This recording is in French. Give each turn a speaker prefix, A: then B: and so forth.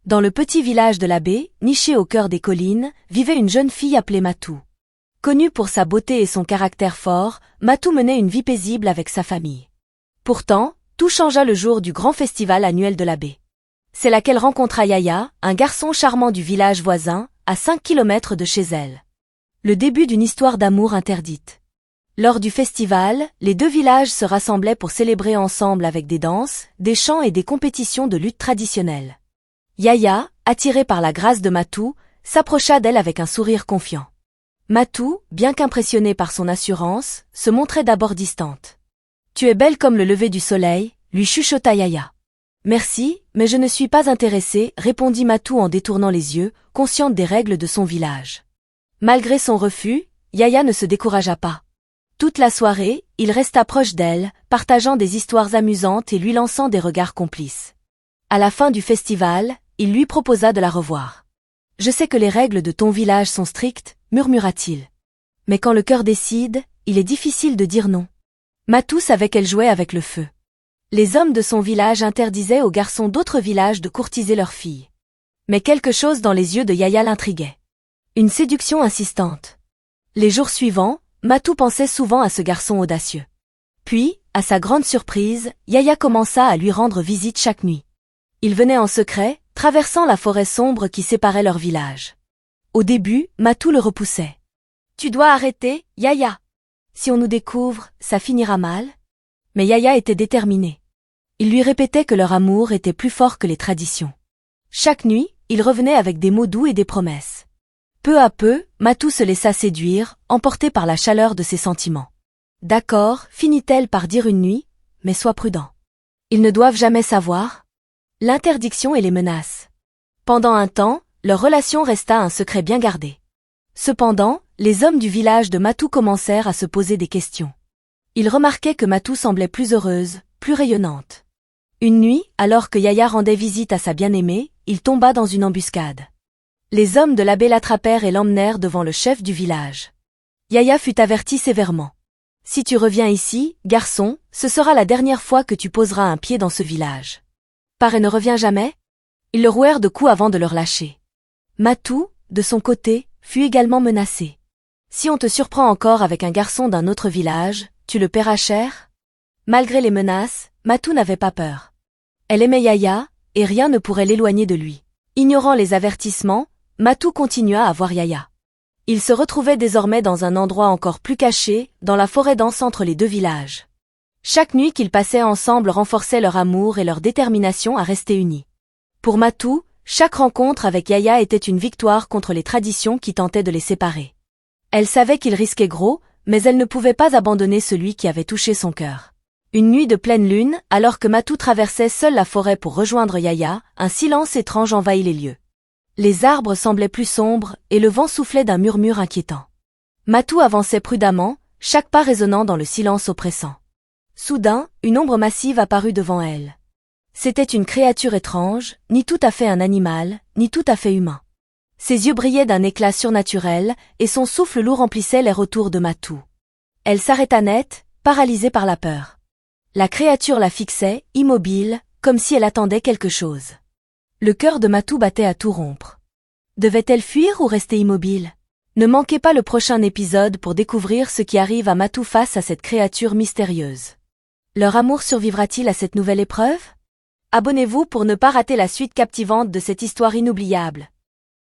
A: Dans le petit village de la baie, niché au cœur des collines, vivait une jeune fille appelée Matou. Connue pour sa beauté et son caractère fort, Matou menait une vie paisible avec sa famille. Pourtant, tout changea le jour du grand festival annuel de la baie. C'est là qu'elle rencontra Yaya, un garçon charmant du village voisin, à 5 kilomètres de chez elle. Le début d'une histoire d'amour interdite. Lors du festival, les deux villages se rassemblaient pour célébrer ensemble avec des danses, des chants et des compétitions de lutte traditionnelle. Yaya, attiré par la grâce de Matou, s'approcha d'elle avec un sourire confiant. Matou, bien qu'impressionnée par son assurance, se montrait d'abord distante. « Tu es belle comme le lever du soleil », lui chuchota Yaya. « Merci, mais je ne suis pas intéressée », répondit Matou en détournant les yeux, consciente des règles de son village. Malgré son refus, Yaya ne se découragea pas. Toute la soirée, il resta proche d'elle, partageant des histoires amusantes et lui lançant des regards complices. À la fin du festival, il lui proposa de la revoir. « Je sais que les règles de ton village sont strictes », murmura-t-il. « Mais quand le cœur décide, il est difficile de dire non. » Matou savait qu'elle jouait avec le feu. Les hommes de son village interdisaient aux garçons d'autres villages de courtiser leurs filles. Mais quelque chose dans les yeux de Yaya l'intriguait. Une séduction insistante. Les jours suivants, Matou pensait souvent à ce garçon audacieux. Puis, à sa grande surprise, Yaya commença à lui rendre visite chaque nuit. Il venait en secret, traversant la forêt sombre qui séparait leur village. Au début, Matou le repoussait. « Tu dois arrêter, Yaya. Si on nous découvre, ça finira mal. » Mais Yaya était déterminé. Il lui répétait que leur amour était plus fort que les traditions. Chaque nuit, il revenait avec des mots doux et des promesses. Peu à peu, Matou se laissa séduire, emportée par la chaleur de ses sentiments. « D'accord, finit-elle par dire une nuit, mais sois prudent. Ils ne doivent jamais savoir. » L'interdiction et les menaces. Pendant un temps, leur relation resta un secret bien gardé. Cependant, les hommes du village de Matou commencèrent à se poser des questions. Ils remarquaient que Matou semblait plus heureuse, plus rayonnante. Une nuit, alors que Yaya rendait visite à sa bien-aimée, il tomba dans une embuscade. Les hommes de la baie l'attrapèrent et l'emmenèrent devant le chef du village. Yaya fut averti sévèrement. « Si tu reviens ici, garçon, ce sera la dernière fois que tu poseras un pied dans ce village. Pars et ne reviens jamais ?» Ils le rouèrent de coups avant de le relâcher. Matou, de son côté, fut également menacé. « Si on te surprend encore avec un garçon d'un autre village, tu le paieras cher ?» Malgré les menaces, Matou n'avait pas peur. Elle aimait Yaya, et rien ne pourrait l'éloigner de lui. Ignorant les avertissements, Matou continua à voir Yaya. Il se retrouvait désormais dans un endroit encore plus caché, dans la forêt dense entre les deux villages. Chaque nuit qu'ils passaient ensemble renforçait leur amour et leur détermination à rester unis. Pour Matou, chaque rencontre avec Yaya était une victoire contre les traditions qui tentaient de les séparer. Elle savait qu'il risquait gros, mais elle ne pouvait pas abandonner celui qui avait touché son cœur. Une nuit de pleine lune, alors que Matou traversait seule la forêt pour rejoindre Yaya, un silence étrange envahit les lieux. Les arbres semblaient plus sombres, et le vent soufflait d'un murmure inquiétant. Matou avançait prudemment, chaque pas résonnant dans le silence oppressant. Soudain, une ombre massive apparut devant elle. C'était une créature étrange, ni tout à fait un animal, ni tout à fait humain. Ses yeux brillaient d'un éclat surnaturel, et son souffle lourd remplissait l'air autour de Matou. Elle s'arrêta net, paralysée par la peur. La créature la fixait, immobile, comme si elle attendait quelque chose. Le cœur de Matou battait à tout rompre. Devait-elle fuir ou rester immobile? Ne manquez pas le prochain épisode pour découvrir ce qui arrive à Matou face à cette créature mystérieuse. Leur amour survivra-t-il à cette nouvelle épreuve? Abonnez-vous pour ne pas rater la suite captivante de cette histoire inoubliable.